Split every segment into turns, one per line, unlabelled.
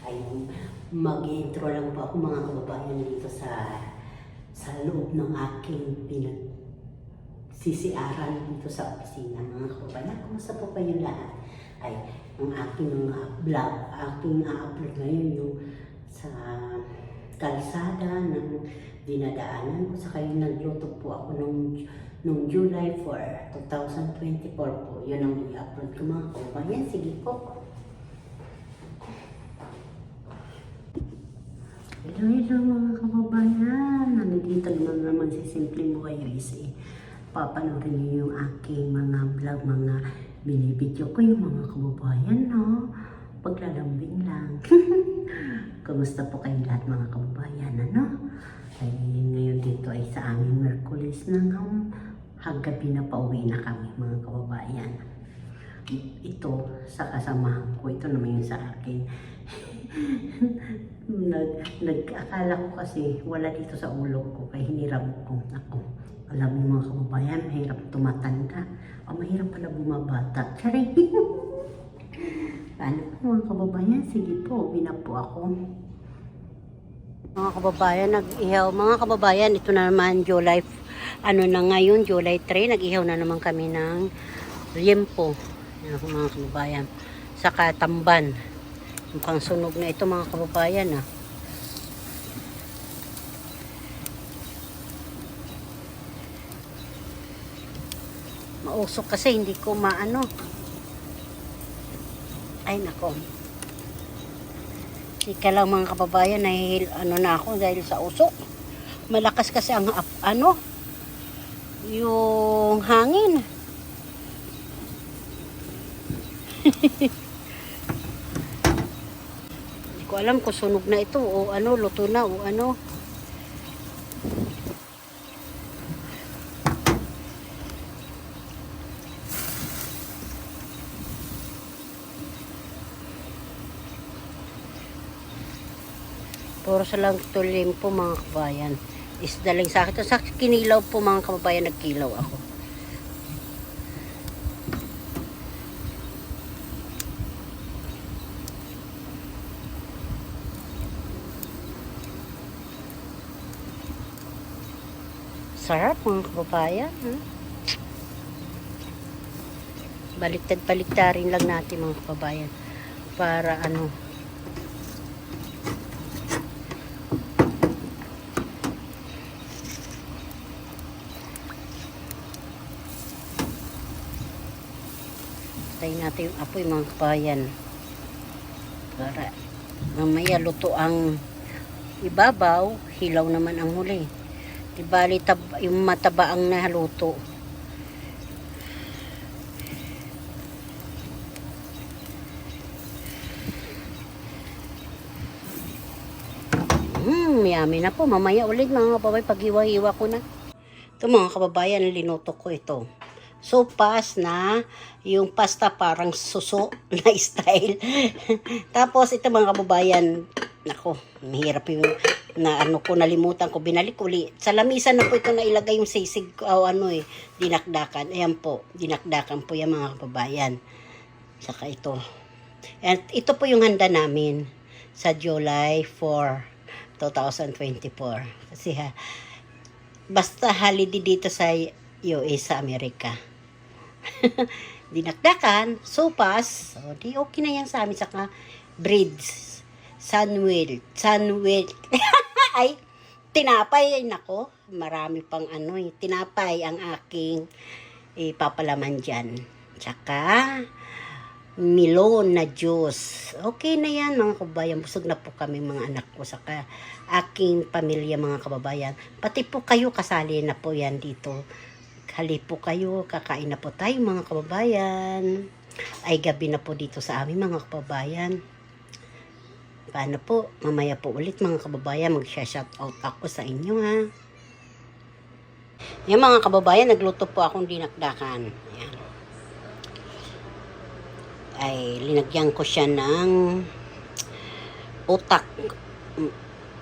ay mag-intro lang po ako mga kababayan dito sa loob ng aking sisiaran dito sa opisina. Mga kababayan, kumusta po kayo lahat? Ay, ang aking mga vlog, aking upload ngayon yung sa kalsada ng dinadaanan ko. Sa kayo nagluto po ako nung July 4, 2024 po. Yun ang i-upload ko mga kababayan. Sige po. Hello mga kababayan. Nandito naman si Simpleng Buhay USA. Papanoorin niyo yung aking mga vlog, mga binibidyo ko yung mga kababayan, no? Paglalambing lang. Kumusta po kayo lahat mga kababayan, ano? Ay, ngayon dito ay sa aming Merkulis ng hanggabi na pauwi na kami mga kababayan. Ito sa kasamahan ko, ito naman yung sa akin. Akala ko kasi wala dito sa ulo ko, kaya hiniram ko ako. Alam mo mga kababayan, mahirap tumatanda o mahirap pala bumabata. Charing! Paano po mga kababayan? Sige po, uwi na po ako. Mga kababayan, nag-ihaw. Mga kababayan, ito na naman July, na ngayon, July 3, nag-ihaw na naman kami ng liempo. Yan ako mga kababayan. Saka tamban. Yung pangsunog na ito mga kababayan, ah. Mausok kasi hindi ko maano. Ay nako. Ika lang mga kababayan, na ako dahil sa usok. Malakas kasi ang yung hangin. Hindi ko alam kung sunog na ito o luto na o ano. Puro sa lang tulim po mga kababayan. Isda lang sa akin. Sa kinilaw po mga kababayan, nagkilaw ako. Sarap mga kababayan. Baliktad-baliktarin lang natin mga kababayan. Para tayo natin yung apoy mga kabayan. Para mamaya luto ang ibabaw, hilaw naman ang huli. Dibali yung mataba ang nahaluto. Yummy na po. Mamaya ulit mga kababayan, pag-iwa-iwa ko na. Ito mga kababayan, linuto ko ito. Sopas na yung pasta parang suso na style. Tapos ito mga kababayan, nako, mahirap yung nalimutan ko, binalik uli. Sa lamisan na po ito nailagay yung sisig o dinakdakan. Ayan po, dinakdakan po yan mga kababayan. Saka ito. At ito po yung handa namin sa July 4, 2024. Kasi basta holiday dito sa US, sa Amerika. Dinakdakan, sopas, so di okay na yan sa amin. Saka breads, sunwell ay tinapay, ay nako, marami pang tinapay ang aking papalaman dyan. Tsaka melon na juice. Okay na yan mga kababayan. Busog na po kami mga anak ko. Saka aking pamilya mga kababayan. Pati po kayo kasali na po yan dito. Hali po kayo. Kakain na po tayo mga kababayan. Ay gabi na po dito sa amin mga kababayan. Paano po? Mamaya po ulit mga kababayan. Mag-shout out ako sa inyo ha. Yan mga kababayan. Nagluto po akong dinakdakan. Ayan. Ay linagyan ko siya ng utak.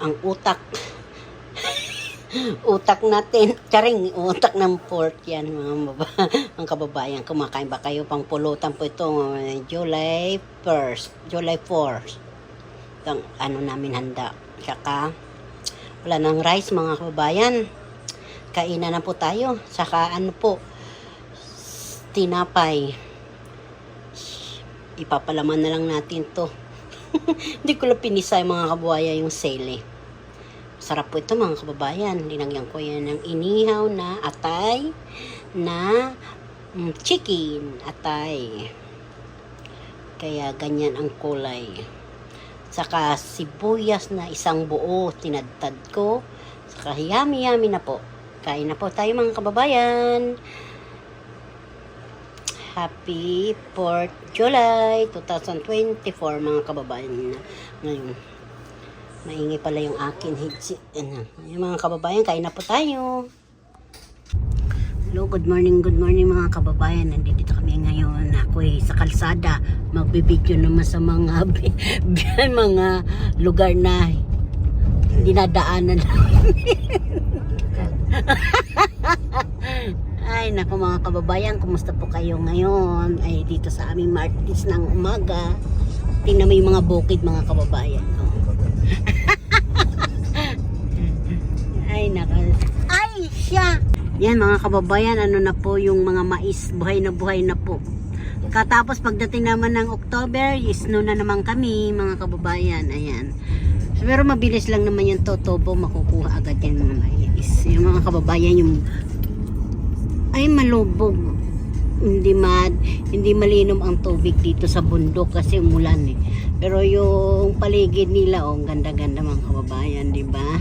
Ang utak natin, karing utak ng pork yan mga kababayan. Kumakain ba kayo? Pang pulutan po ito July 1st, July 4 ang ano namin handa. Tsaka wala nang rice mga kababayan. Kainan na po tayo. Tsaka ano po, tinapay. Ipapalaman na lang natin to. Hindi ko lang pinisa yung mga kababayan yung sele. Sarap po ito mga kababayan. Linagyan ko yan ng inihaw na atay na chicken atay. Kaya ganyan ang kulay. Saka sibuyas na isang buo tinadtad ko. Saka yummy na po. Kain na po tayo mga kababayan. Happy 4th July 2024 mga kababayan. Ngayon, maingay pala yung akin headset. Yung mga kababayan, kain na po tayo. Hello, good morning mga kababayan. Nandito kami ngayon. Ako sa kalsada. Magbibideo naman sa mga mga lugar na dinadaanan namin. Ay, naku mga kababayan, kumusta po kayo ngayon? Ay, dito sa aming Martis ng umaga. Tingnan mo yung mga bukid mga kababayan. Oh. Ay, ay, siya! Yan mga kababayan, ano na po yung mga mais, buhay na po. Katapos pagdating naman ng October, snow na naman kami mga kababayan. Ayan. Pero mabilis lang naman yung totobo, makukuha agad yan mga mais. Yung mga kababayan, yung ay malubog. Hindi malinom ang tubig dito sa bundok kasi umulan eh. Pero yung paligid nila, oh, ganda-ganda mga kababayan, di ba?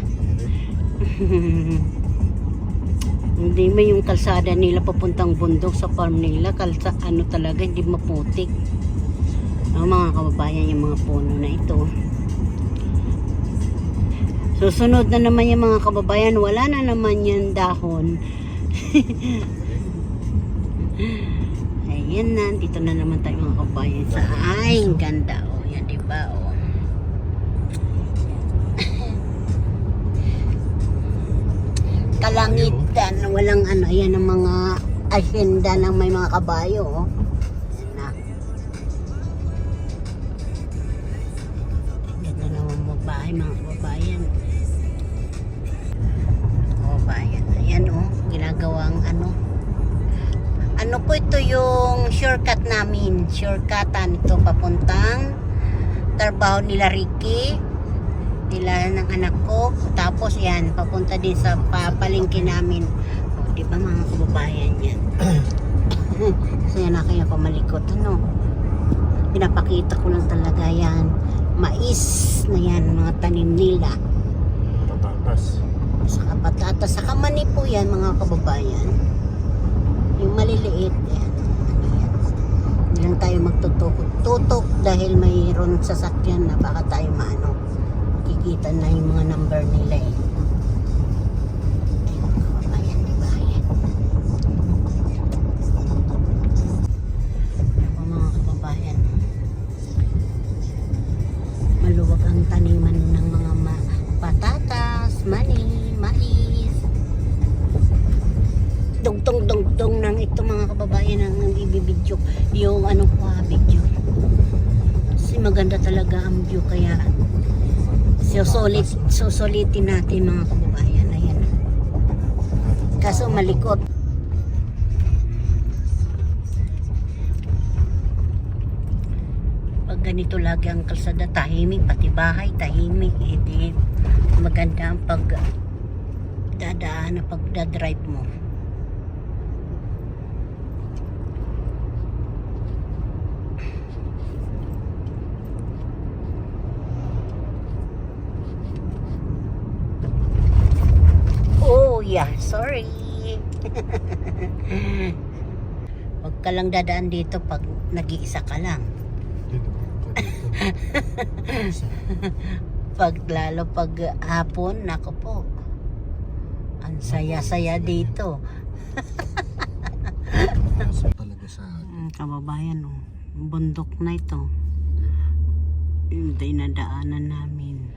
Hindi mo yung kalsada nila papuntang bundok sa farm nila, ano talaga, hindi maputik. Mga kababayan, yung mga puno na ito. Susunod na naman yung mga kababayan, wala na naman yung dahon. Ayan na, dito na naman tayo mga kababayan sa ang ganda. Oh, yan diba? Oh. Kalangitan, walang ano, ayan ang mga asyenda ng may mga kabayo. Oh. Ayan na. Ganda naman magbahay mga kababayan. Kababayan, ayan oh, ginagawang ano po ito yung shortcut namin. Shortcutan ito papuntang trabaho nila Ricky, nila ng anak ko. Tapos yan, papunta din sa papalingki namin. O, di ba mga kababayan yan? So yan na kaya pamalikot. Ano? Pinapakita ko lang talaga yan. Mais na yan, mga tanim nila.
Patatas.
Saka patatas. Saka mani po yan mga kababayan. Yung maliliit, yan. Hindi lang tayo magtutok dahil mayroon sasakyan na baka tayo kikita na yung mga number nila eh. Ayan, diba? Ayan. Ako mga kababayan, maluwag ang taniman ng mga patatas, mani, mais. Dugtong ng ito mga kababayan ang ibibidyo yung video kasi maganda talaga ang view kaya susulitin natin mga kababayan. Ayan, kaso malikot. Pag ganito lagi ang kalsada tahimik, pati bahay tahimik, hindi maganda ang pagdadaan na pagdadrive mo. Yeah, sorry. Huwag ka lang dadaan dito pag nag-iisa ka lang. Lalo pag hapon, nako po. Ang saya-saya dito.
Talaga sa
kababayan, oh. Bundok na ito. Yung dinadaanan namin.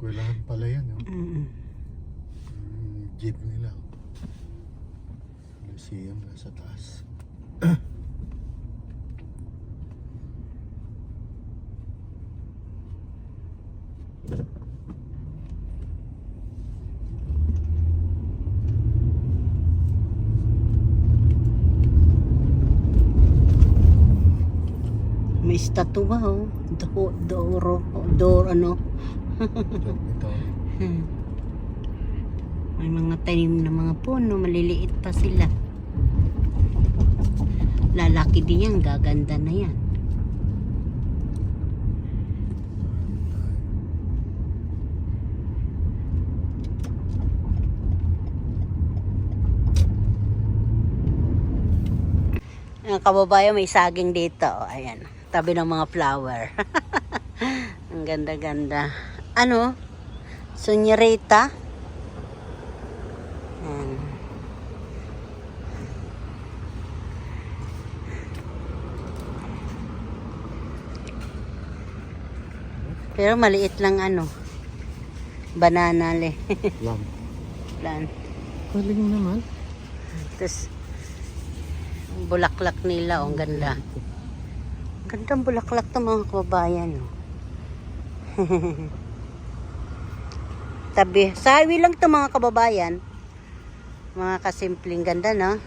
eskwelahan pala yan, no? Jeep nila. Lyceum nasa taas.
May statue oh. Door ano.
Ito.
May mga tanim na mga puno, maliliit pa sila. Lalaki din yan, gaganda na yan. Ang kababayan, may saging dito. Ayan, tabi ng mga flower. Ang ganda-ganda. Ano? Sunyerita. Ayan. Pero maliit lang ano. Banana le.
Lam.
Plant.
Galing naman.
Tapos, bulaklak nila, oh, ang ganda. Gandang bulaklak to mga kababayan. Oh. Tabi, sa highway lang to mga kababayan. Mga kasimpleng ganda, no?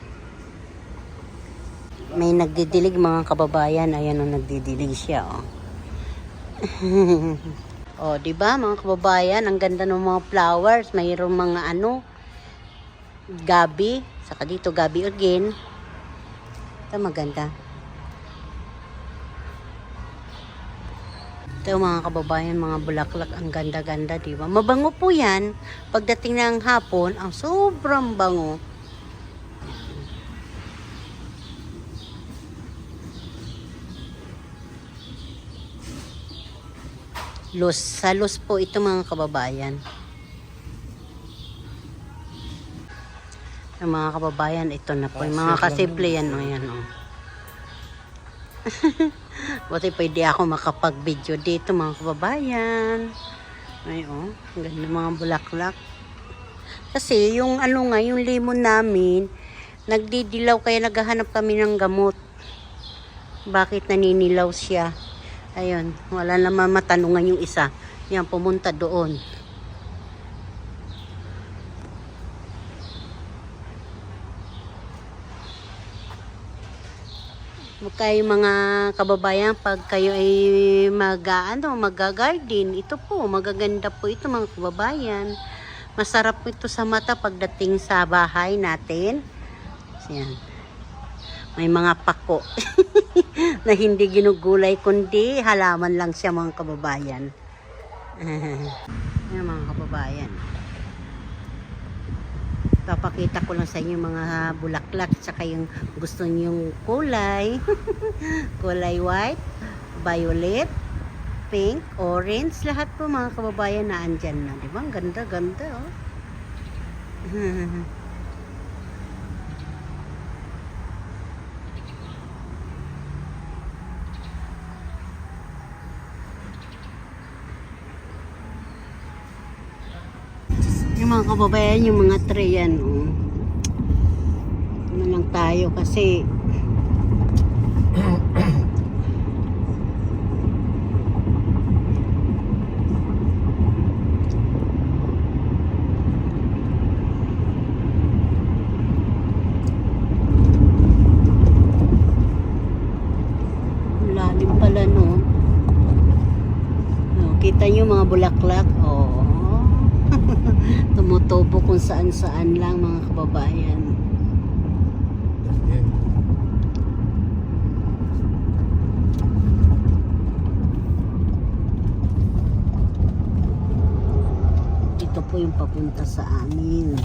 May nagdidilig mga kababayan. Ayan o, nagdidilig siya, oh. Oh, di ba mga kababayan, ang ganda ng mga flowers. Mayroong mga ano, gabi. Saka dito gabi again. Ito maganda. Ito mga kababayan, mga bulaklak, ang ganda-ganda, di ba? Mabango po yan. Pagdating ng hapon, ang sobrang bango. Sa Los po ito mga kababayan. Yung mga kababayan, ito na po. Yung mga kasimple yan, o yan, o. Buti pwede ako makapag-video dito mga kababayan. Ay, o. Ang ganda mga bulaklak. Kasi yung ano nga, yung lemon namin, nagdidilaw kaya naghahanap kami ng gamot. Bakit naninilaw siya? Ayun, wala naman matanungan yung isa. Yan, pumunta doon. Kayo mga kababayan, pag kayo ay mag-garden, ito po, magaganda po ito mga kababayan. Masarap po ito sa mata pagdating sa bahay natin. Yan. May mga pako na hindi ginugulay kundi halaman lang siya mga kababayan. Yan mga kababayan. Papakita ko lang sa inyo mga bulaklak tsaka yung gusto niyong kulay. Kulay white, violet, pink, orange, lahat po mga kababayan na andyan na. Diba? Ang ganda-ganda oh. Yung mga kababayan, yung mga tray yan, oh. Ano lang tayo kasi lalim pala, no? Oh, kita nyo mga bulaklak, oh. Tumutubo kung saan-saan lang mga kababayan.
Yan.
Ito po yung papunta sa amin.